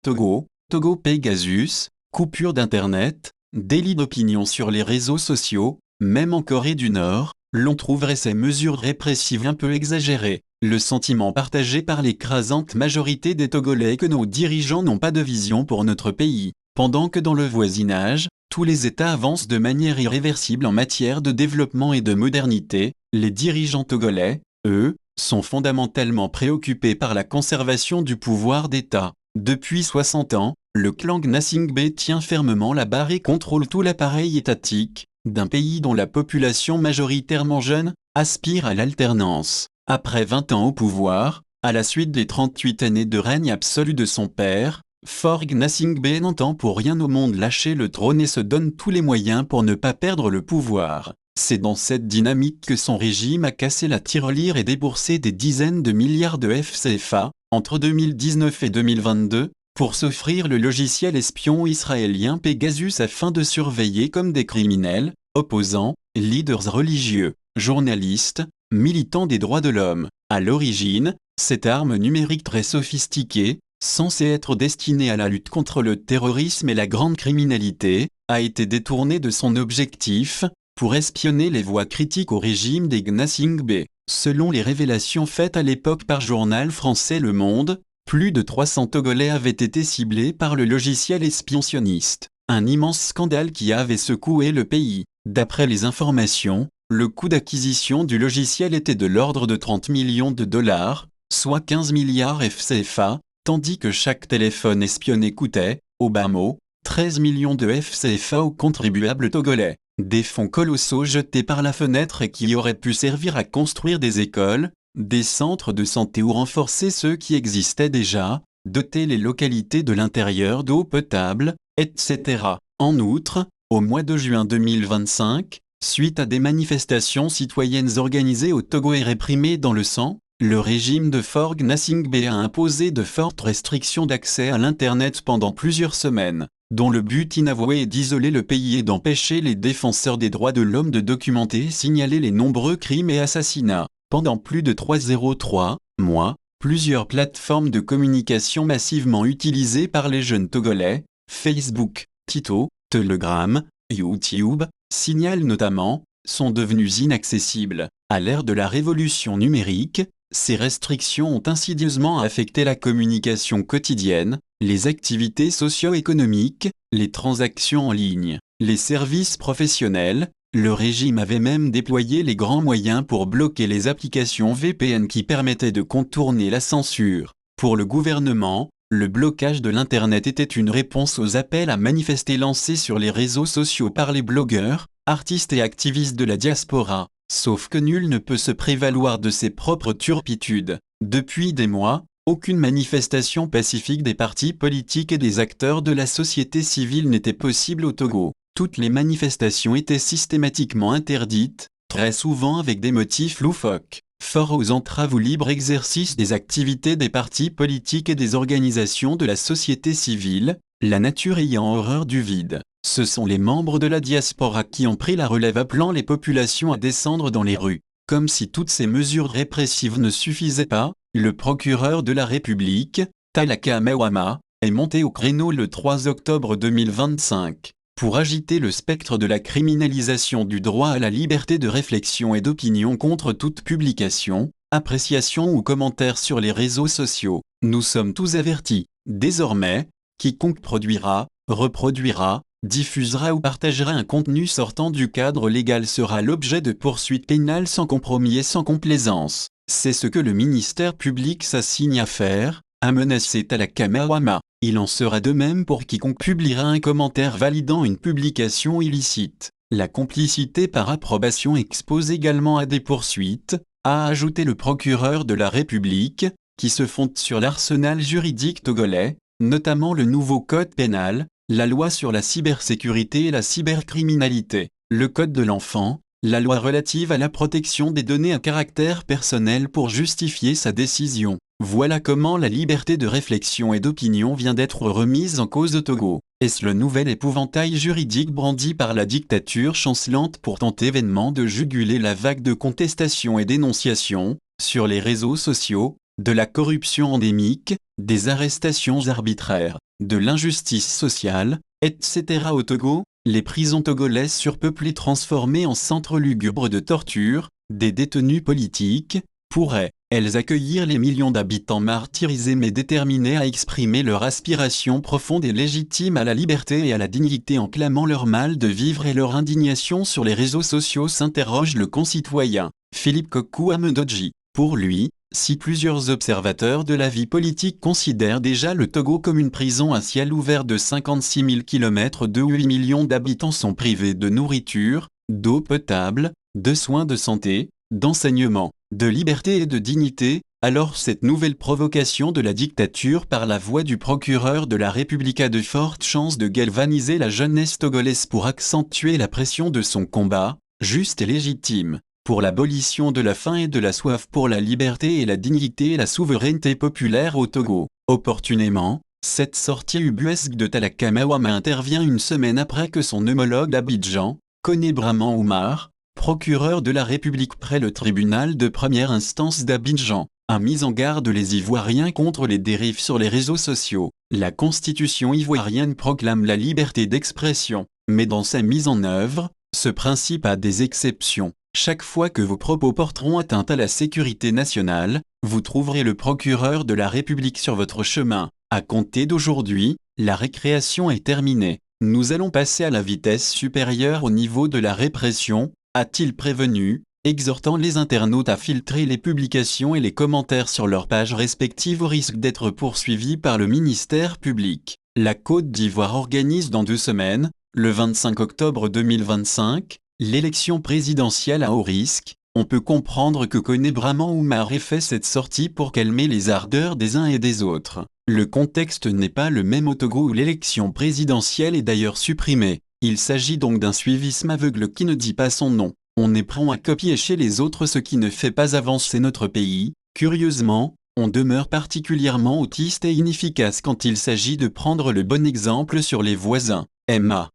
Togo, Togo Pegasus, coupure d'internet, délit d'opinion sur les réseaux sociaux, même en Corée du Nord, l'on trouverait ces mesures répressives un peu exagérées. Le sentiment partagé par l'écrasante majorité des Togolais que nos dirigeants n'ont pas de vision pour notre pays, pendant que dans le voisinage, tous les États avancent de manière irréversible en matière de développement et de modernité, les dirigeants togolais, eux, sont fondamentalement préoccupés par la conservation du pouvoir d'État. Depuis 60 ans, le clan Gnassingbé tient fermement la barre et contrôle tout l'appareil étatique d'un pays dont la population majoritairement jeune aspire à l'alternance. Après 20 ans au pouvoir, à la suite des 38 années de règne absolu de son père, Faure Gnassingbé n'entend pour rien au monde lâcher le trône et se donne tous les moyens pour ne pas perdre le pouvoir. C'est dans cette dynamique que son régime a cassé la tirelire et déboursé des dizaines de milliards de FCFA, entre 2019 et 2022, pour s'offrir le logiciel espion israélien Pegasus afin de surveiller comme des criminels, opposants, leaders religieux, journalistes, militants des droits de l'homme. À l'origine, cette arme numérique très sophistiquée, censée être destinée à la lutte contre le terrorisme et la grande criminalité, a été détournée de son objectif, pour espionner les voix critiques au régime des Gnassingbé. Selon les révélations faites à l'époque par journal français Le Monde, plus de 300 Togolais avaient été ciblés par le logiciel espionniste. Un immense scandale qui avait secoué le pays. D'après les informations, le coût d'acquisition du logiciel était de l'ordre de 30 millions de dollars, soit 15 milliards FCFA, tandis que chaque téléphone espionné coûtait, au bas mot, 13 millions de FCFA aux contribuables togolais. Des fonds colossaux jetés par la fenêtre et qui auraient pu servir à construire des écoles, des centres de santé ou renforcer ceux qui existaient déjà, doter les localités de l'intérieur d'eau potable, etc. En outre, au mois de juin 2025, suite à des manifestations citoyennes organisées au Togo et réprimées dans le sang, le régime de Faure Gnassingbé a imposé de fortes restrictions d'accès à l'Internet pendant plusieurs semaines, dont le but inavoué est d'isoler le pays et d'empêcher les défenseurs des droits de l'homme de documenter et signaler les nombreux crimes et assassinats. Pendant plus de 303 mois, plusieurs plateformes de communication massivement utilisées par les jeunes Togolais, Facebook, Tito, Telegram, YouTube, Signal notamment, sont devenues inaccessibles. À l'ère de la révolution numérique, ces restrictions ont insidieusement affecté la communication quotidienne, les activités socio-économiques, les transactions en ligne, les services professionnels. Le régime avait même déployé les grands moyens pour bloquer les applications VPN qui permettaient de contourner la censure. Pour le gouvernement, le blocage de l'Internet était une réponse aux appels à manifester lancés sur les réseaux sociaux par les blogueurs, artistes et activistes de la diaspora. Sauf que nul ne peut se prévaloir de ses propres turpitudes. Depuis des mois, aucune manifestation pacifique des partis politiques et des acteurs de la société civile n'était possible au Togo. Toutes les manifestations étaient systématiquement interdites, très souvent avec des motifs loufoques, fort aux entraves au libre exercice des activités des partis politiques et des organisations de la société civile, la nature ayant horreur du vide. Ce sont les membres de la diaspora qui ont pris la relève appelant les populations à descendre dans les rues. Comme si toutes ces mesures répressives ne suffisaient pas, le procureur de la République, Talaka Mewama, est monté au créneau le 3 octobre 2025. Pour agiter le spectre de la criminalisation du droit à la liberté de réflexion et d'opinion contre toute publication, appréciation ou commentaire sur les réseaux sociaux. Nous sommes tous avertis. Désormais, quiconque produira, reproduira, diffusera ou partagera un contenu sortant du cadre légal sera l'objet de poursuites pénales sans compromis et sans complaisance. C'est ce que le ministère public s'assigne à faire, a menacé Talaka Mewama. Il en sera de même pour quiconque publiera un commentaire validant une publication illicite. La complicité par approbation expose également à des poursuites, a ajouté le procureur de la République, qui se fonde sur l'arsenal juridique togolais, notamment le nouveau code pénal, la loi sur la cybersécurité et la cybercriminalité, le code de l'enfant, la loi relative à la protection des données à caractère personnel pour justifier sa décision. Voilà comment la liberté de réflexion et d'opinion vient d'être remise en cause au Togo. Est-ce le nouvel épouvantail juridique brandi par la dictature chancelante pour tenter vainement de juguler la vague de contestation et d'énonciation, sur les réseaux sociaux, de la corruption endémique, des arrestations arbitraires, de l'injustice sociale, etc. Au Togo, les prisons togolaises surpeuplées transformées en centres lugubres de torture, des détenus politiques, pourraient, elles, accueillir les millions d'habitants martyrisés mais déterminés à exprimer leur aspiration profonde et légitime à la liberté et à la dignité en clamant leur mal de vivre et leur indignation sur les réseaux sociaux, s'interroge le concitoyen Philippe Kokou Amedoji. Pour lui, si plusieurs observateurs de la vie politique considèrent déjà le Togo comme une prison à ciel ouvert de 56 000 km où 8 millions d'habitants sont privés de nourriture, d'eau potable, de soins de santé, d'enseignement, de liberté et de dignité, alors cette nouvelle provocation de la dictature par la voix du procureur de la République a de fortes chances de galvaniser la jeunesse togolaise pour accentuer la pression de son combat, juste et légitime, pour l'abolition de la faim et de la soif, pour la liberté et la dignité et la souveraineté populaire au Togo. Opportunément, cette sortie ubuesque de Talaka Mawama intervient une semaine après que son homologue d'Abidjan, Koné Braman Oumar, procureur de la République près le tribunal de première instance d'Abidjan, a mis en garde les Ivoiriens contre les dérives sur les réseaux sociaux. La constitution ivoirienne proclame la liberté d'expression, mais dans sa mise en œuvre, ce principe a des exceptions. Chaque fois que vos propos porteront atteinte à la sécurité nationale, vous trouverez le procureur de la République sur votre chemin. À compter d'aujourd'hui, la récréation est terminée. Nous allons passer à la vitesse supérieure au niveau de la répression, a-t-il prévenu, exhortant les internautes à filtrer les publications et les commentaires sur leurs pages respectives au risque d'être poursuivis par le ministère public. La Côte d'Ivoire organise dans 2 semaines, le 25 octobre 2025, l'élection présidentielle à haut risque. On peut comprendre que Koné Braman Oumar ait fait cette sortie pour calmer les ardeurs des uns et des autres. Le contexte n'est pas le même au Togo où l'élection présidentielle est d'ailleurs supprimée. Il s'agit donc d'un suivisme aveugle qui ne dit pas son nom. On est prêt à copier chez les autres ce qui ne fait pas avancer notre pays. Curieusement, on demeure particulièrement autiste et inefficace quand il s'agit de prendre le bon exemple sur les voisins. Emma.